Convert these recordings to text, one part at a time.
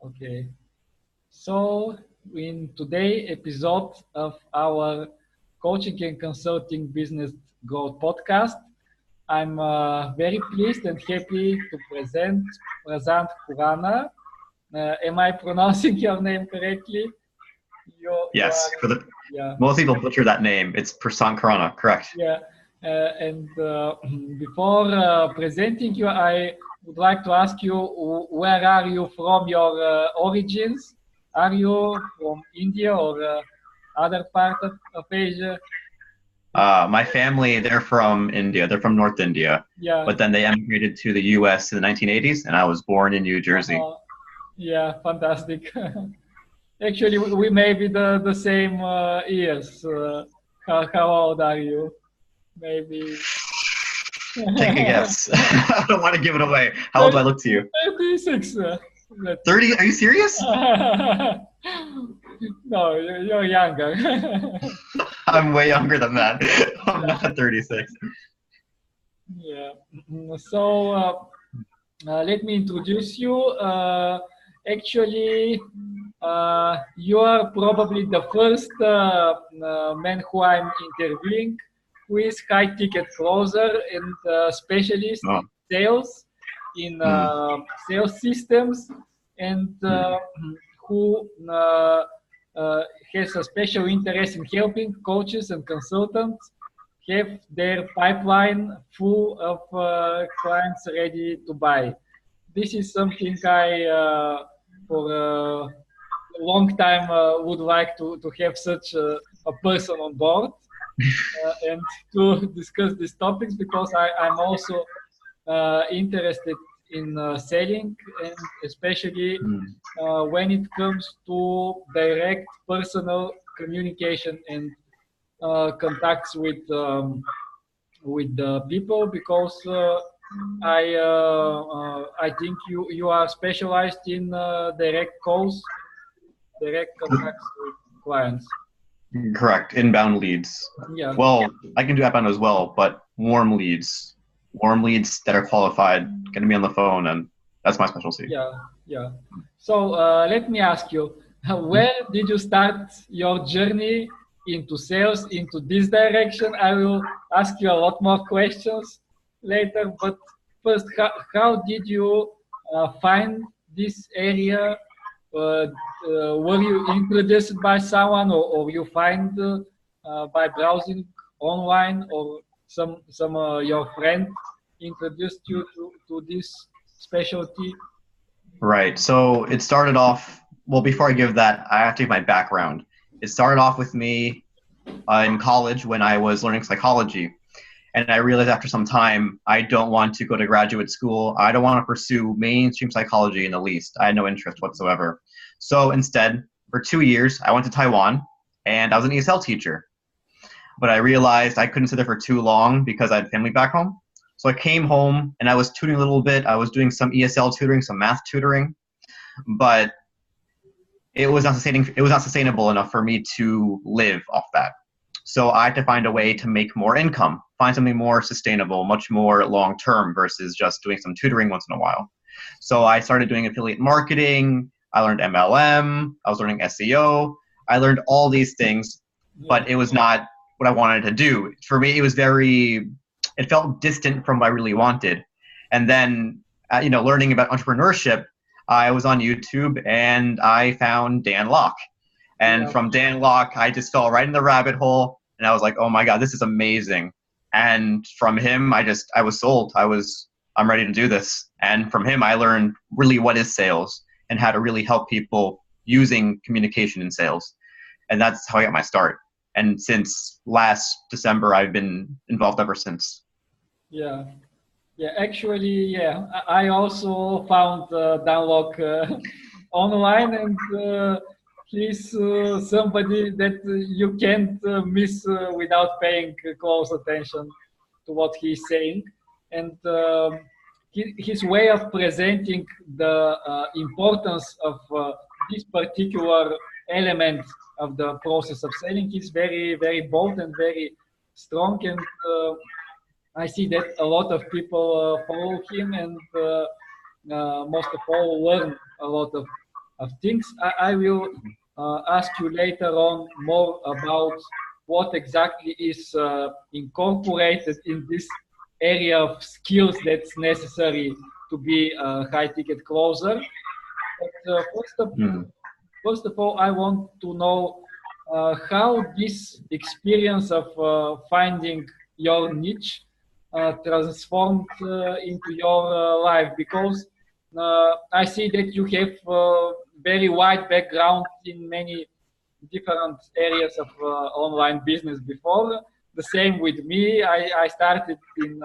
Okay. So in today's episode of our coaching and consulting business growth podcast, I'm very pleased and happy to present Prasant Khurana. Am I pronouncing your name correctly? You Yes, are, for the yeah, most people butcher that name. It's Prasant Khurana, correct? yeah. And before presenting you, I would like to ask you, where are you from, your origins? Are you from India or other part of Asia? My family, they're from India. They're from North India, Yeah, but then they emigrated to the U.S. in the 1980s, and I was born in New Jersey. uh, yeah, fantastic. Actually, we may be the same years. How old are you? Maybe Take a 30, guess. I don't want to give it away. How old do I look to you? 36. Let me. 30? Are you serious? No, you're younger. I'm way younger than that. I'm Yeah, not 36. yeah. So let me introduce you. Actually, you are probably the first man who I'm interviewing, who is high ticket closer and specialist Oh. in sales, in Mm, sales systems, and mm. who has a special interest in helping coaches and consultants have their pipeline full of clients ready to buy. This is something I, for a long time, would like to have such a person on board and to discuss these topics because I'm also interested in selling and especially Mm. when it comes to direct personal communication and contacts with the people because I think you are specialized in direct calls, direct contacts with clients. Correct. Inbound leads. Yeah, Well, I can do outbound as well, but warm leads. Warm leads that are qualified, going to be on the phone, and that's my specialty. yeah, yeah. So let me ask you, where did you start your journey into sales, into this direction? I will ask you a lot more questions later, but first, how did you find this area? Were you introduced by someone, or you find by browsing online, or some your friend introduced you to this specialty? Right. So it started off, well, before I give that, I have to give my background. It started off with me in college when I was learning psychology. And I realized after some time, I don't want to go to graduate school. I don't want to pursue mainstream psychology in the least. I had no interest whatsoever. So instead, for 2 years, I went to Taiwan and I was an ESL teacher. But I realized I couldn't sit there for too long because I had family back home. So I came home and I was tutoring a little bit. I was doing some ESL tutoring, some math tutoring, but it was not sustainable enough for me to live off that. So I had to find a way to make more income, find something more sustainable, much more long term versus just doing some tutoring once in a while. So I started doing affiliate marketing. I learned MLM. I was learning SEO. I learned all these things, Yeah, but it was not what I wanted to do. For me, it felt distant from what I really wanted. And then, learning about entrepreneurship, I was on YouTube and I found Dan Lok. And yeah, from Dan Lok, I just fell right in the rabbit hole, and I was like, "Oh my God, this is amazing!" And from him, I was sold. I'm ready to do this. And from him, I learned really what is sales and how to really help people using communication in sales. And that's how I got my start. And since last December, I've been involved ever since. yeah. Yeah, actually, yeah. I also found Dan Lok online, and he's somebody that you can't miss without paying close attention to what he's saying. And his way of presenting the importance of this particular element of the process of selling is very, very bold and very strong. And I see that a lot of people follow him, and most of all learn a lot of things. I will ask you later on more about what exactly is incorporated in this area of skills that's necessary to be a high ticket closer. But Mm. first of all, I want to know how this experience of finding your niche transformed into your life, because I see that you have very wide background in many different areas of online business before. The same with me. I started in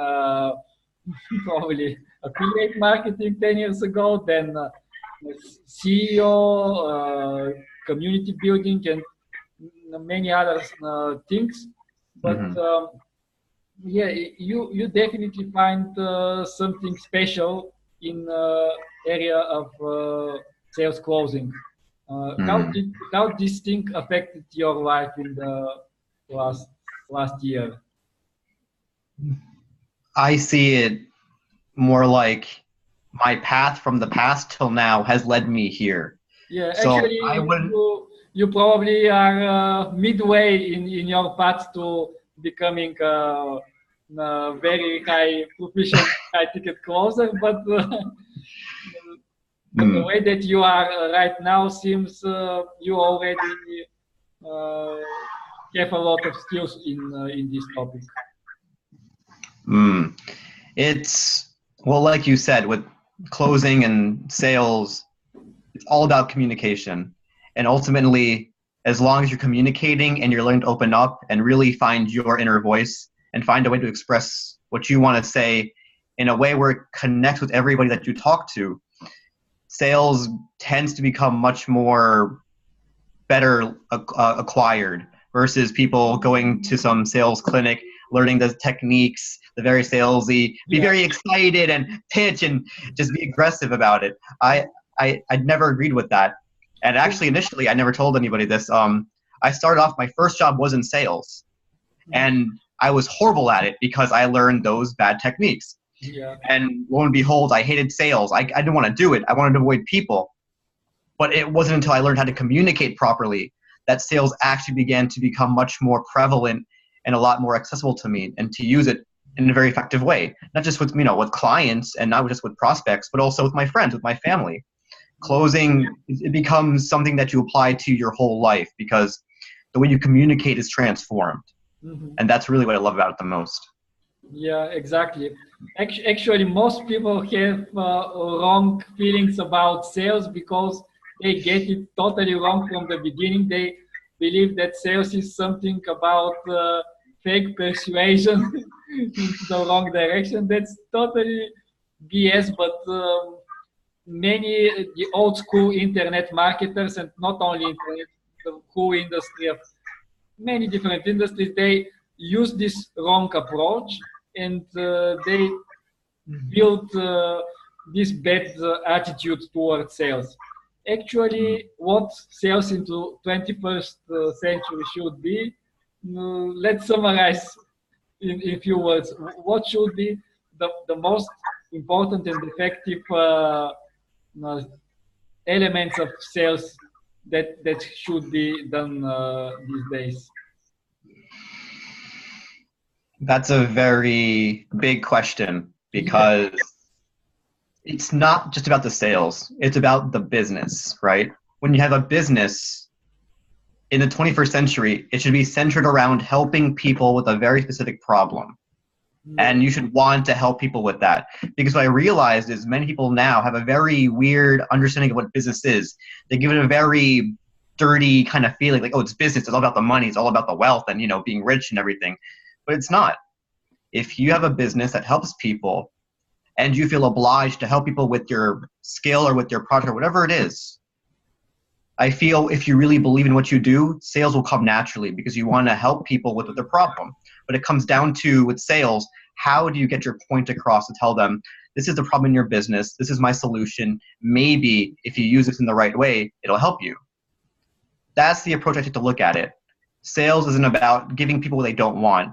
probably affiliate marketing 10 years ago, then CEO, community building, and many other things. But Mhm. yeah, you definitely find something special in area of sales closing. Mm. How this thing affected your life in the last last year? I see it more like my path from the past till now has led me here. Yeah, So actually, I wouldn't. you probably are midway in your path to becoming a very high proficient high ticket closer, but the Mm. way that you are right now seems you already uh, have a lot of skills in this topic. Mm. It's well, like you said, with closing and sales, it's all about communication. And ultimately, as long as you're communicating and you're learning to open up and really find your inner voice and find a way to express what you want to say in a way where it connects with everybody that you talk to, sales tends to become much more better acquired versus people going to some sales clinic, learning the techniques, the very salesy, be Yeah. very excited and pitch and just be aggressive about it. I never agreed with that. And actually, initially, I never told anybody this. I started off, my first job was in sales, and I was horrible at it because I learned those bad techniques. Yeah. And lo and behold, I hated sales. I didn't want to do it. I wanted to avoid people. But it wasn't until I learned how to communicate properly that sales actually began to become much more prevalent and a lot more accessible to me, and to use it in a very effective way. Not just with with clients and not just with prospects, but also with my friends, with my family. Closing, it becomes something that you apply to your whole life because the way you communicate is transformed. Mhm. And that's really what I love about it the most. Yeah, exactly. Actually, most people have wrong feelings about sales because they get it totally wrong from the beginning. They believe that sales is something about fake persuasion into the wrong direction. That's totally BS, but many the old school internet marketers, and not only internet, the whole industry of many different industries, they use this wrong approach, and they build this bad attitude towards sales. Actually, what sales into 21st century should be, let's summarize in few words. What should be the most important and effective uh, elements of sales that should be done these days? That's a very big question because it's not just about the sales, it's about the business, right? When you have a business in the 21st century, it should be centered around helping people with a very specific problem. Yeah. And you should want to help people with that. Because what I realized is many people now have a very weird understanding of what business is. They give it a very dirty kind of feeling, like, oh, it's business, it's all about the money, it's all about the wealth and, being rich and everything. But it's not. If you have a business that helps people and you feel obliged to help people with your skill or with your product or whatever it is, I feel if you really believe in what you do, sales will come naturally because you want to help people with their problem. But it comes down to, with sales, how do you get your point across to tell them, this is the problem in your business, this is my solution, maybe if you use this in the right way, it'll help you. That's the approach I take to look at it. Sales isn't about giving people what they don't want.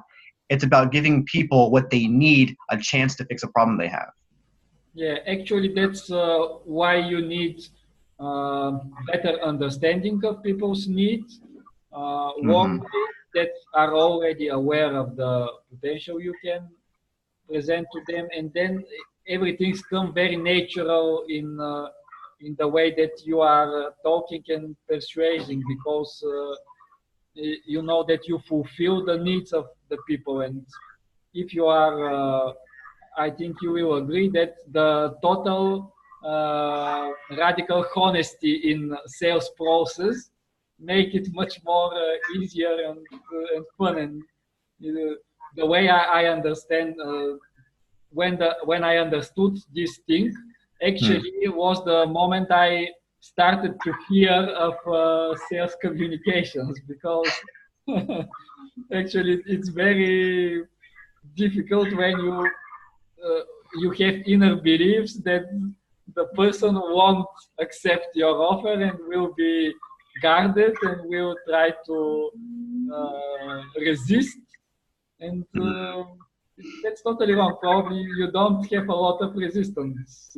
It's about giving people what they need, a chance to fix a problem they have. Yeah, actually, that's why you need better understanding of people's needs, Mm-hmm. workplace that are already aware of the potential you can present to them, and then everything's come very natural in the way that you are talking and persuading, because you know that you fulfill the needs of the people. And if you are I think you will agree that the total radical honesty in sales process make it much more easier and fun. And the way I understand when I understood this thing, actually it was the moment I started to hear of sales communications, because actually it's very difficult when you have inner beliefs that the person won't accept your offer and will be guarded and will try to resist. And that's totally wrong. Probably you don't have a lot of resistance.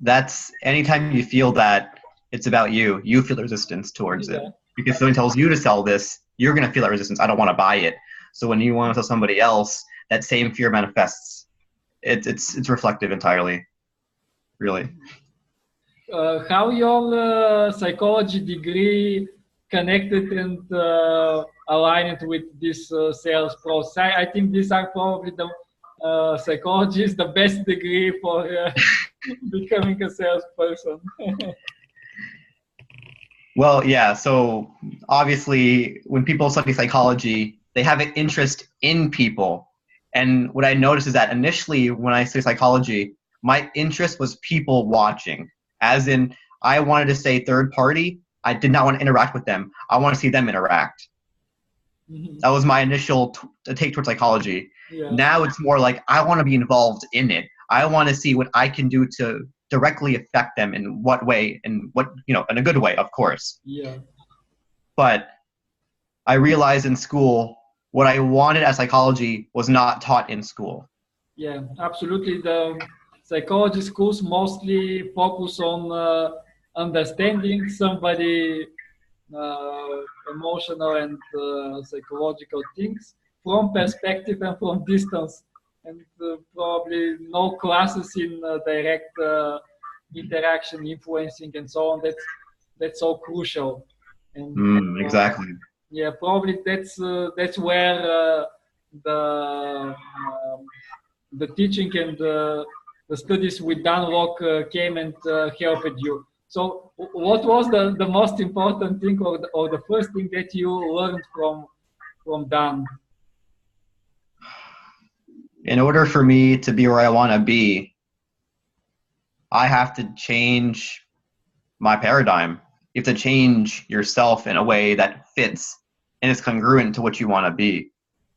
That's anytime you feel that it's about you, you feel the resistance towards it. Because someone tells you to sell this, you're going to feel that resistance. I don't want to buy it. So when you want to tell somebody else, that same fear manifests. It's reflective entirely, really. How your psychology degree connected and aligned with this sales process? I think these are probably the psychology is the best degree for becoming a salesperson. Well, yeah. So obviously, when people study psychology, they have an interest in people. And what I noticed is that initially, when I studied psychology, my interest was people watching. As in, I wanted to say third party. I did not want to interact with them. I want to see them interact. Mm-hmm. That was my initial take towards psychology. Yeah. Now it's more like I want to be involved in it. I want to see what I can do to directly affect them in what way, and what, in a good way, of course. Yeah. But I realized in school what I wanted as psychology was not taught in school. Yeah, absolutely. The psychology schools mostly focus on understanding somebody emotional and psychological things from perspective and from distance, and probably no classes in direct interaction, influencing, and so on. That's so crucial. And exactly. Yeah, probably that's where the teaching and the studies with Dan Lok came and helped you. So what was the most important thing, or the first thing that you learned from Dan? In order for me to be where I want to be, I have to change my paradigm. You have to change yourself in a way that fits and is congruent to what you want to be.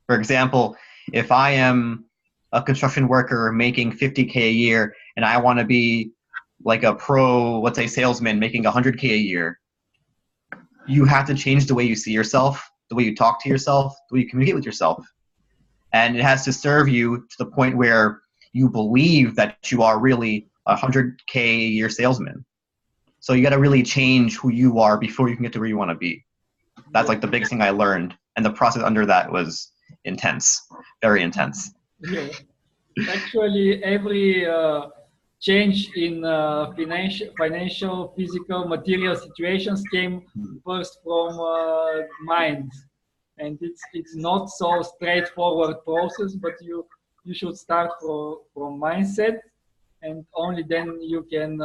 For example, if I am a construction worker making $50K a year and I want to be like a pro, let's say, salesman making $100K a year, you have to change the way you see yourself, the way you talk to yourself, the way you communicate with yourself. And it has to serve you to the point where you believe that you are really a $100K a year salesman. So you got to really change who you are before you can get to where you want to be. That's like the biggest thing I learned. And the process under that was intense, very intense. Yeah. Actually, every change in financial, physical, material situations came first from mind. And it's not so straightforward process, but you should start from mindset, and only then you can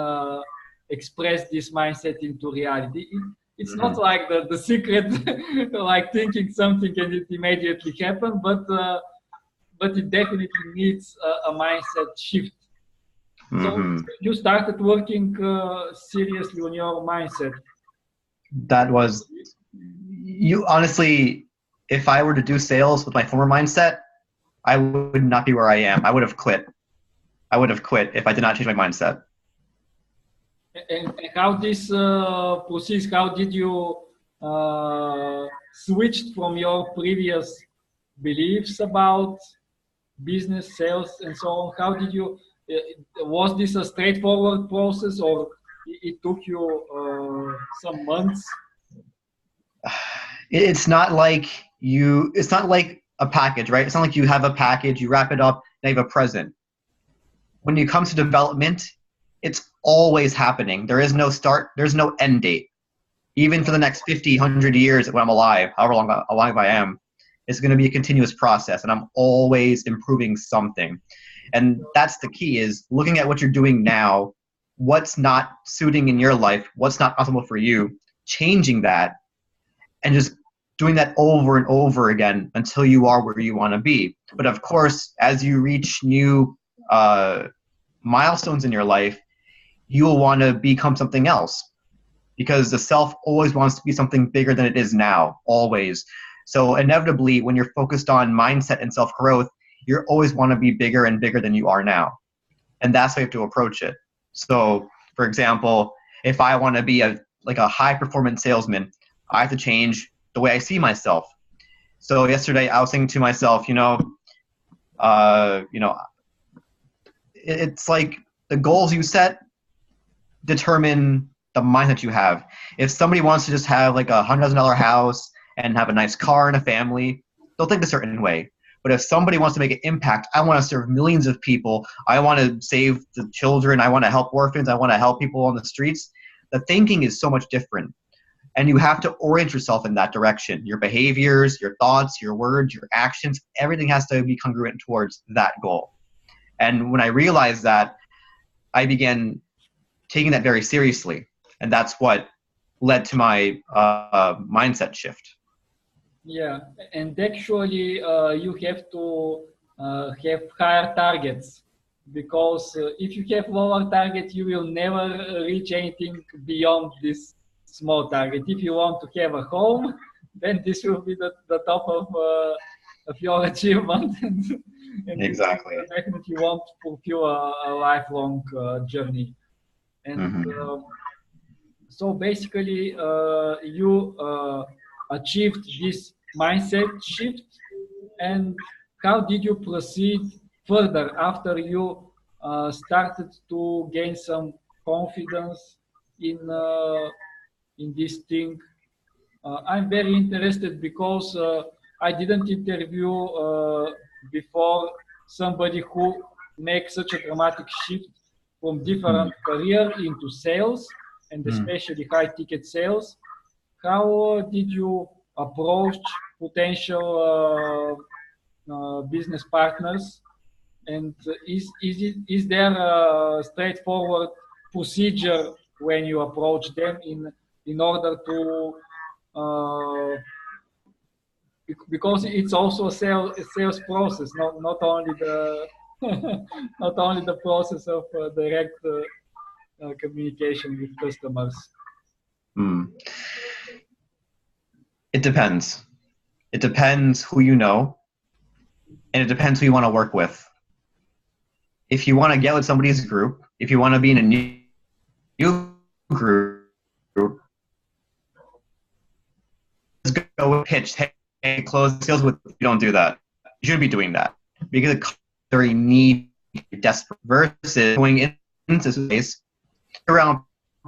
express this mindset into reality. It's not like the secret, like thinking something and it immediately happen, but it definitely needs a mindset shift. So you started working seriously on your mindset. That was, you honestly, if I were to do sales with my former mindset, I would not be where I am. I would have quit. I would have quit if I did not change my mindset. And how this proceeds? How did you switch from your previous beliefs about business, sales, and so on? How did you? Was this a straightforward process, or it took you some months. It's not like it's not like a package, right? It's not like you have a package, you wrap it up, now you have a present. When it comes to development, it's always happening. There is no start, there's no end date. Even for the next 50, 100 years when I'm alive, however long alive I am, it's going to be a continuous process, and I'm always improving something. And that's the key, is looking at what you're doing now, what's not suiting in your life, what's not optimal for you, changing that, and just doing that over and over again until you are where you want to be. But of course, as you reach new milestones in your life, you will want to become something else, because the self always wants to be something bigger than it is now, always. So inevitably, when you're focused on mindset and self-growth, you always want to be bigger and bigger than you are now. And that's how you have to approach it. So, for example, if I want to be a high-performance salesman, I have to change the way I see myself. So yesterday, I was thinking to myself, it's like the goals you set determine the mindset you have. If somebody wants to just have like $100,000 house and have a nice car and a family, they'll think a certain way. But if somebody wants to make an impact, I want to serve millions of people, I want to save the children, I want to help orphans, I want to help people on the streets, the thinking is so much different. And you have to orient yourself in that direction. Your behaviors, your thoughts, your words, your actions, everything has to be congruent towards that goal. And when I realized that, I began taking that very seriously. And that's what led to my mindset shift. Yeah, and actually you have to have higher targets, because if you have lower target, you will never reach anything beyond this small target. If you want to have a home, then this will be the top of your achievement. And Exactly. definitely you want to fulfill a lifelong journey. And so basically you achieved this mindset shift, and how did you proceed further after you started to gain some confidence in this thing? I'm very interested because I didn't interview before somebody who makes such a dramatic shift from different career into sales, and especially high ticket sales. How did you approach potential business partners? And is there a straightforward procedure when you approach them in order to because it's also a sales process, not only the not only the process of direct communication with customers. It depends. It depends who you know, and it depends who you want to work with. If you want to get with somebody's group, if you want to be in a new group, just go with pitch. Hey, close sales with. You don't do that. You shouldn't be doing that, because it's very need desperate versus going into space around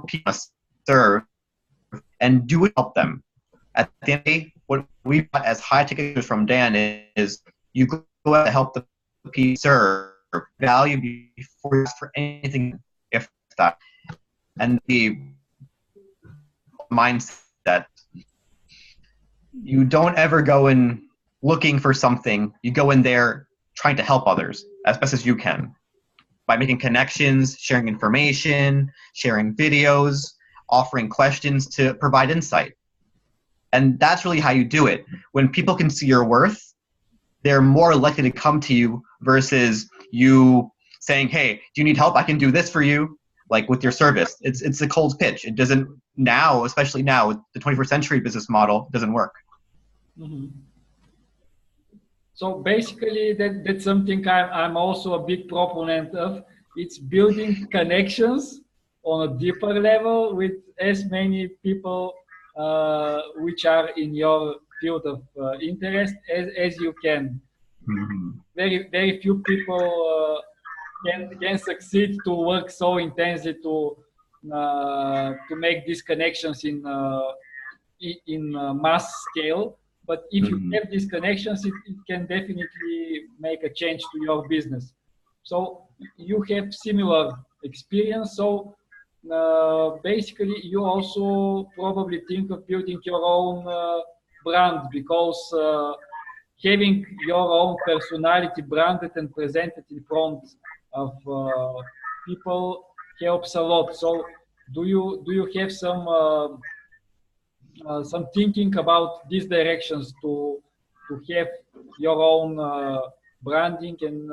people serve and do it, help them. At the end of the day, what we got as high tickets from Dan is you go out to help the people serve, value before you ask for anything, if that. And the mindset, you don't ever go in looking for something, you go in there trying to help others as best as you can by making connections, sharing information, sharing videos, offering questions to provide insight. And that's really how you do it. When people can see your worth, they're more likely to come to you versus you saying, hey, do you need help? I can do this for you, like with your service. It's a cold pitch. It doesn't now, especially now with the 21st century business model, doesn't work. Mm-hmm. So basically that's something I'm also a big proponent of. It's building connections on a deeper level with as many people which are in your field of interest as you can. Mm-hmm. Very few people can succeed to work so intensely to to make these connections in mass scale. But if you have these connections, it can definitely make a change to your business. So you have similar experience. So basically, you also probably think of building your own brand, because having your own personality branded and presented in front of people helps a lot. So do you have some thinking about these directions to have your own branding and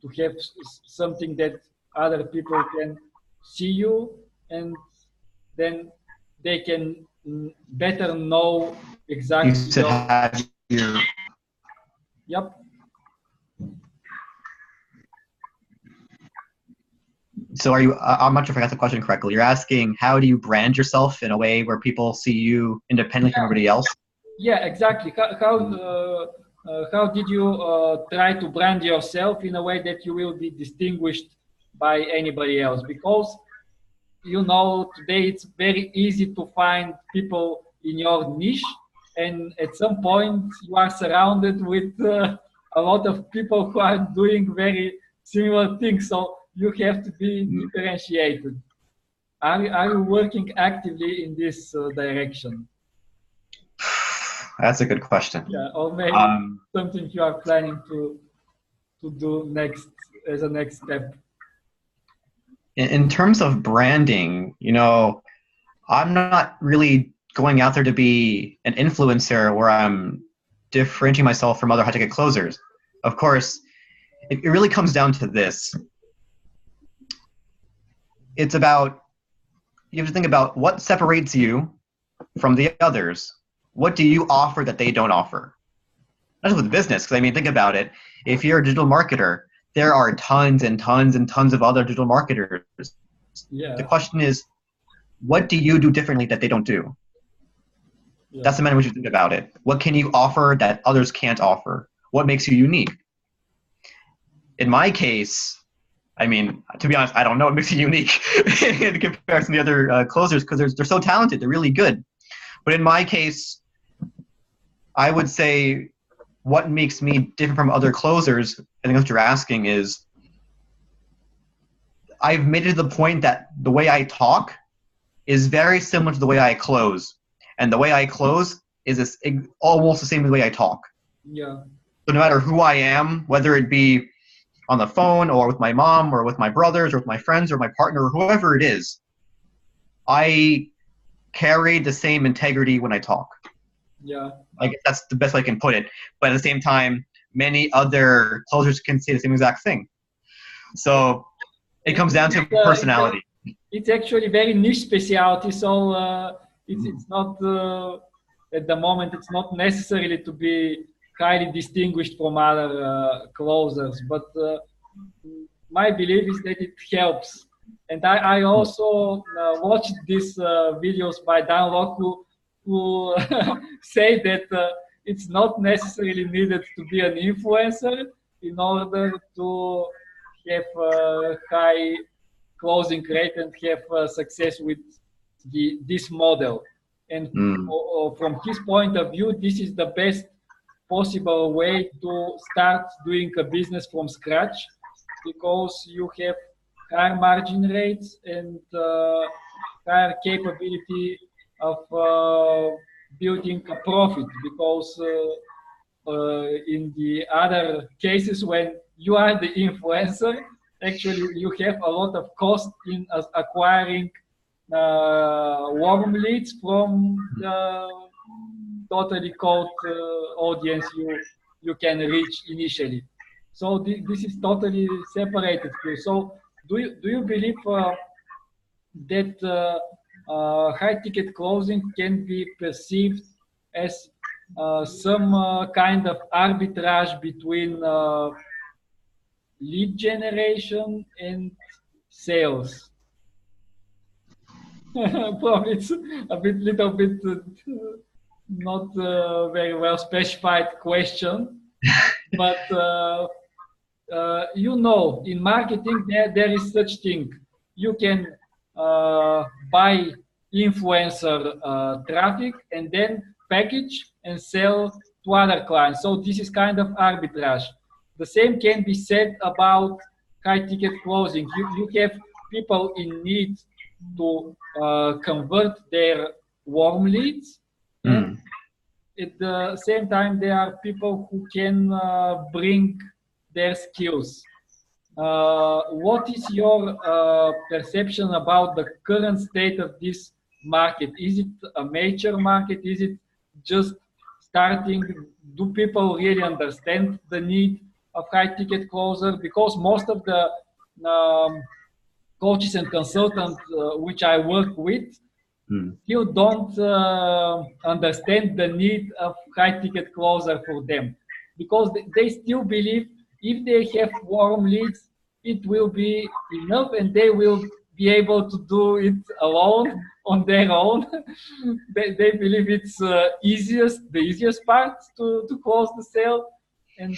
to have something that other people can see you, and then they can better know exactly You said have your. Yep. So are you? I'm not sure if I got the question correctly. You're asking how do you brand yourself in a way where people see you independently from everybody else? Yeah, exactly. How did you try to brand yourself in a way that you will be distinguished by anybody else? Because you know today it's very easy to find people in your niche, and at some point you are surrounded with a lot of people who are doing very similar things. So you have to be differentiated. Are you working actively in this direction? That's a good question. Yeah, or maybe something you are planning to do next as a next step. In terms of branding, you know, I'm not really going out there to be an influencer where I'm differentiating myself from other high ticket closers. Of course, it really comes down to this. It's about, you have to think about what separates you from the others. What do you offer that they don't offer? Not just with business, because I mean, think about it. If you're a digital marketer, there are tons and tons and tons of other digital marketers. Yeah. The question is, what do you do differently that they don't do? Yeah. That's the matter when you think about it. What can you offer that others can't offer? What makes you unique? In my case, I mean, to be honest, I don't know what makes you unique in comparison to the other closers, because they're so talented. They're really good. But in my case, I would say what makes me different from other closers, I think what you're asking is, I've made it to the point that the way I talk is very similar to the way I close. And the way I close is almost the same as the way I talk. Yeah. So no matter who I am, whether it be on the phone or with my mom or with my brothers or with my friends or my partner or whoever it is, I carry the same integrity when I talk. Yeah. I guess that's the best way I can put it. But at the same time, many other closers can say the same exact thing. So it comes down to personality. It's actually very niche specialty. So it's not, at the moment, it's not necessarily to be highly distinguished from other closers. But my belief is that it helps. And I also watched these videos by Dan Lok who say that it's not necessarily needed to be an influencer in order to have a high closing rate and have success with this model. And from his point of view, this is the best possible way to start doing a business from scratch, because you have higher margin rates and higher capability of building a profit, because in the other cases when you are the influencer, actually you have a lot of cost in acquiring warm leads from the totally cold audience you can reach initially. So this is totally separated field. So do you believe that high ticket closing can be perceived as some kind of arbitrage between lead generation and sales? Probably it's a little bit not very well specified question, but you know, in marketing there is such thing. You can buy influencer traffic and then package and sell to other clients. So this is kind of arbitrage. The same can be said about high ticket closing. You have people in need to convert their warm leads, and Mm. at the same time there are people who can bring their skills. What is your perception about the current state of this market? Is it a major market? Is it just starting? Do people really understand the need of high ticket closer? Because most of the coaches and consultants which I work with Mm. still don't understand the need of high ticket closer for them, because they still believe if they have warm leads, it will be enough and they will be able to do it alone on their own. They believe it's the easiest part to close the sale. And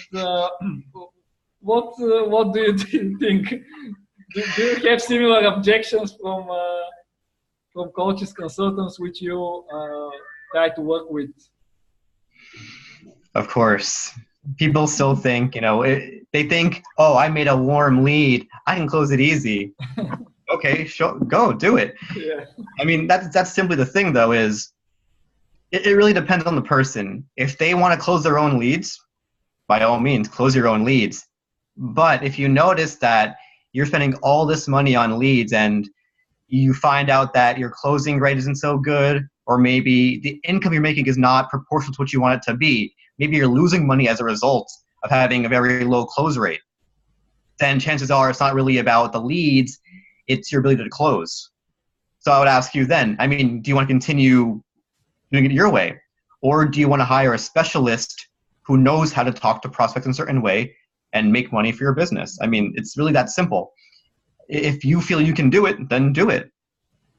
what do you think? Do you have similar objections from coaches, consultants, which you try to work with? Of course. People still think, they think, oh, I made a warm lead. I can close it easy. Okay, sure, go do it. Yeah. I mean, that's simply the thing, though, is it really depends on the person. If they want to close their own leads, by all means, close your own leads. But if you notice that you're spending all this money on leads and you find out that your closing rate isn't so good, or maybe the income you're making is not proportional to what you want it to be, maybe you're losing money as a result of having a very low close rate, then chances are it's not really about the leads, it's your ability to close. So I would ask you then, I mean, do you want to continue doing it your way? Or do you want to hire a specialist who knows how to talk to prospects in a certain way and make money for your business? I mean, it's really that simple. If you feel you can do it, then do it.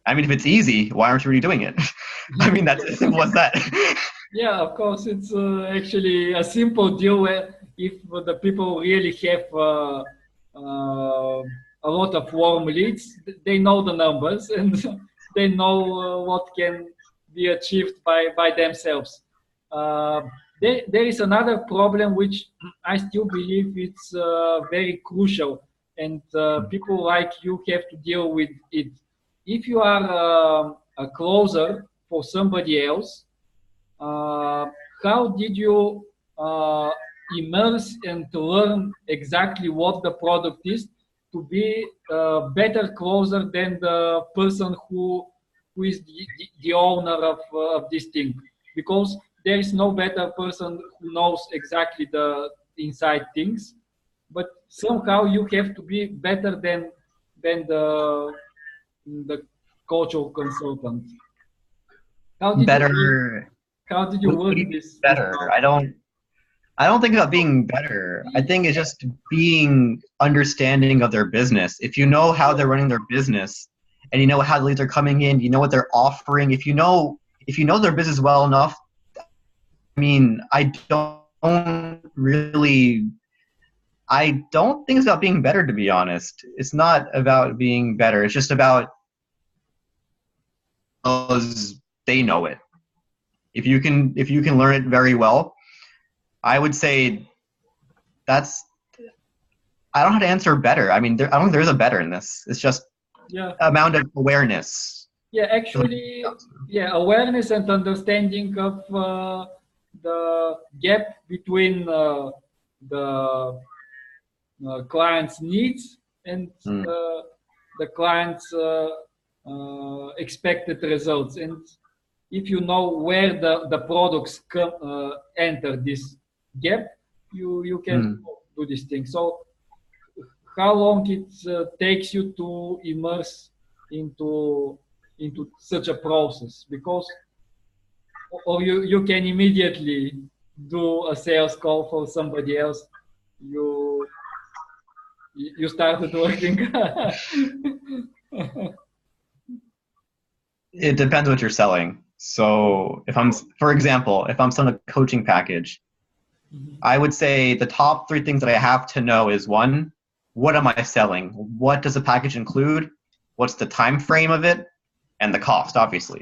I mean, if it's easy, why aren't you already doing it? I mean, that's as simple as that. Yeah, of course, it's actually a simple deal where if the people really have a lot of warm leads, they know the numbers and they know what can be achieved by themselves. There is another problem which I still believe it's very crucial, and people like you have to deal with it. If you are a closer for somebody else, how did you immerse and to learn exactly what the product is to be a better closer than the person who is the owner of this thing? Because there is no better person who knows exactly the inside things, but somehow you have to be better than the coach or consultant. How did you Better. how did you What do work you mean this better? out? I don't think about being better. I think it's just being understanding of their business. If you know how they're running their business and you know how the leads are coming in, you know what they're offering, if you know their business well enough, I mean, I don't think it's about being better, to be honest. It's not about being better. It's just about because they know it. If you can learn it very well, I would say that's. I don't know how to answer better. I mean, I don't think there is a better in this. It's just Yeah, amount of awareness. yeah. Actually, yeah, awareness and understanding of the gap between the client's needs and Mm. the client's expected results. And if you know where the products enter this gap, you can do this thing. So how long it takes you to immerse into such a process? Because or you can immediately do a sales call for somebody else. You started working. It depends what you're selling. So for example, if I'm selling a coaching package, I would say the top 3 things that I have to know is 1, what am I selling? What does the package include? what's the time frame of it, and the cost, obviously.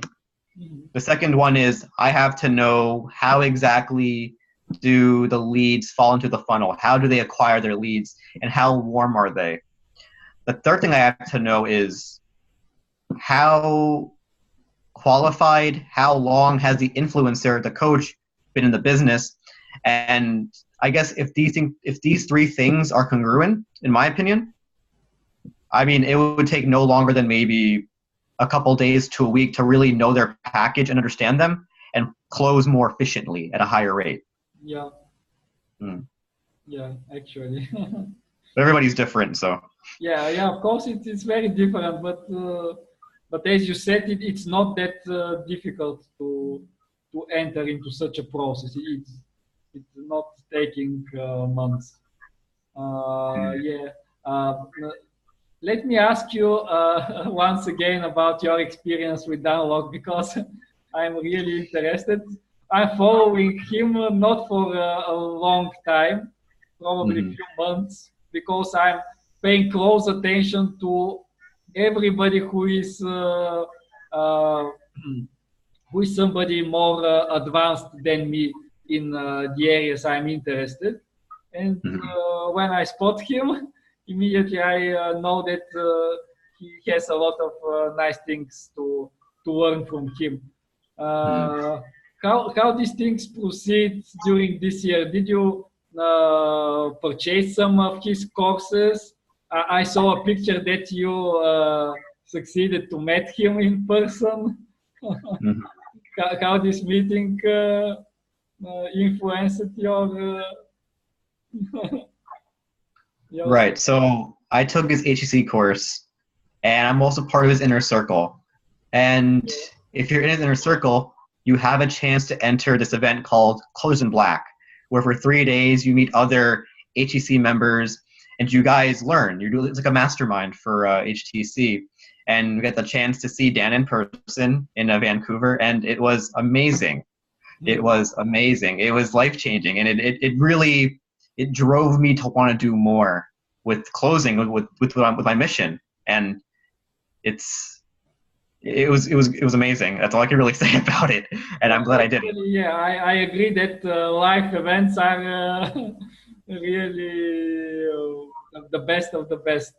The second one is I have to know how exactly do the leads fall into the funnel? How do they acquire their leads, and how warm are they? The third thing I have to know is how qualified, how long has the influencer, the coach, been in the business? And I guess if these three things are congruent, in my opinion, I mean, it would take no longer than maybe a couple days to a week to really know their package and understand them and close more efficiently at a higher rate. Yeah. Yeah, actually. Everybody's different, so. Yeah, of course it's very different, but as you said, it's not that difficult to enter into such a process. It's not taking months. Yeah. Let me ask you once again about your experience with Dan Lok, because I'm really interested. I'm following him not for a long time, probably a few months, because I'm paying close attention to everybody who is somebody more advanced than me in the areas I'm interested. And when I spot him, immediately I know that he has a lot of nice things to learn from him. How these things proceed during this year? Did you purchase some of his courses? I saw a picture that you succeeded to meet him in person. How this meeting influenced your Right. So I took his HEC course, and I'm also part of his inner circle. And if you're in his inner circle, you have a chance to enter this event called Colors in Black, where for 3 days you meet other HEC members and you guys learn. It's like a mastermind for HTC. And we get the chance to see Dan in person in Vancouver, and it was amazing. It was amazing. It was life-changing, and it really drove me to want to do more with closing with my mission. And it was amazing. That's all I can really say about it, and I'm glad I did it. Yeah, I agree that live events are really the best of the best.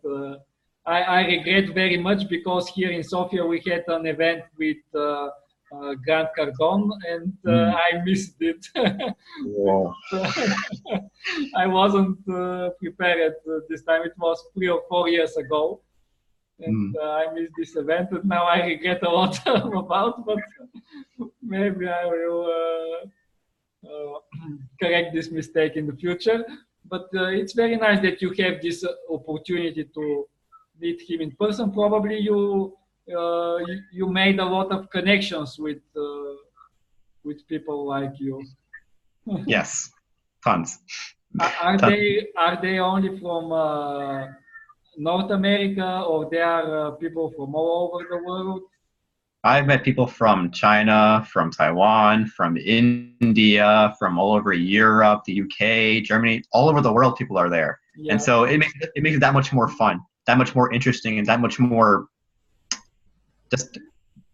I regret very much because here in Sofia we had an event with Grant Cardone, and I missed it. I wasn't prepared this time. It was 3 or 4 years ago, and I missed this event, and now I regret a lot about. But maybe I will correct this mistake in the future. But it's very nice that you have this opportunity to meet him in person. Probably you made a lot of connections with people like you. Yes, tons. Are they only from North America, or they are people from all over the world? I've met people from China, from Taiwan, from India, from all over Europe, the UK, Germany, all over the world. People are there, and so it makes it that much more fun, that much more interesting, and that much more just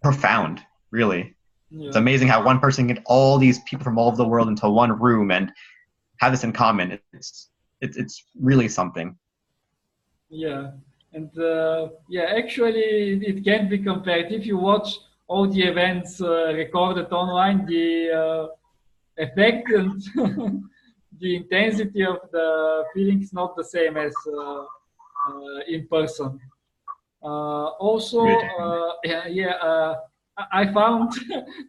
profound. Really, it's amazing how one person can get all these people from all over the world into one room and have this in common. It's really something. Yeah, and actually, it can't be compared. If you watch all the events recorded online, the effect and the intensity of the feeling is not the same as in person. Also, I found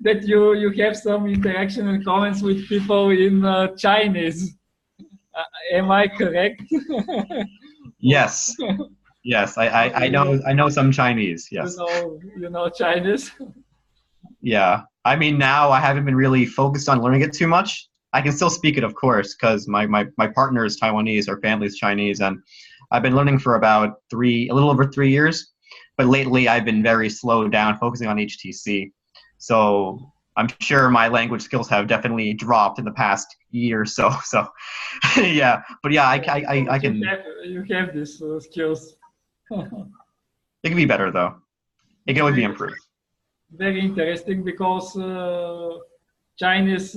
that you have some interaction and comments with people in Chinese. Am I correct? Yes. Yes, I know some Chinese. Yes. You know Chinese. Yeah, I mean, now I haven't been really focused on learning it too much. I can still speak it, of course, because my partner is Taiwanese, our family's Chinese, and I've been learning for about a little over 3 years. But lately, I've been very slowed down, focusing on HTC. So I'm sure my language skills have definitely dropped in the past year or so. So, yeah. But yeah, I can. You have these skills. It can be better though. It can always be improved. Very interesting because Chinese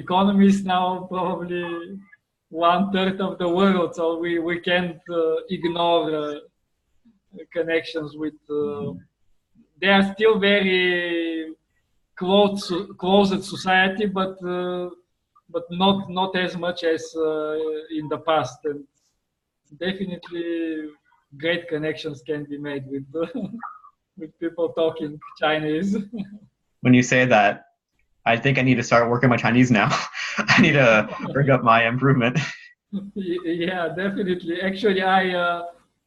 economy is now probably 1/3 of the world, so we can't ignore connections with. They are still very closed society, but not as much as in the past. And definitely, great connections can be made with with people talking Chinese. When you say that, I think I need to start working my Chinese now. I need to bring up my improvement. Yeah, definitely. Actually, I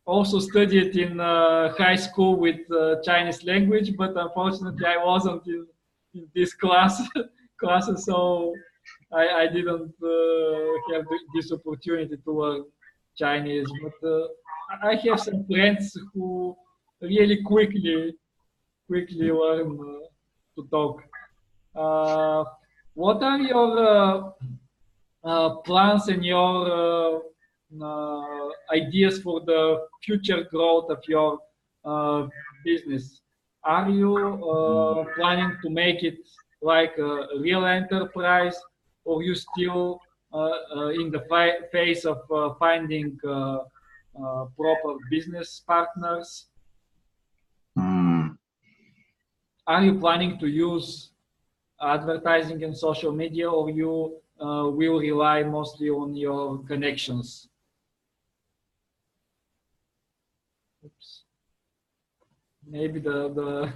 also studied in high school with Chinese language, but unfortunately, I wasn't in this classes, so I didn't have this opportunity to learn Chinese. But I have some friends who really quickly learn to talk. Uh, what are your plans and your ideas for the future growth of your business? Are you planning to make it like a real enterprise, or you still in the phase of finding proper business partners? Hmm. Are you planning to use advertising and social media, or you will rely mostly on your connections? Oops. Maybe the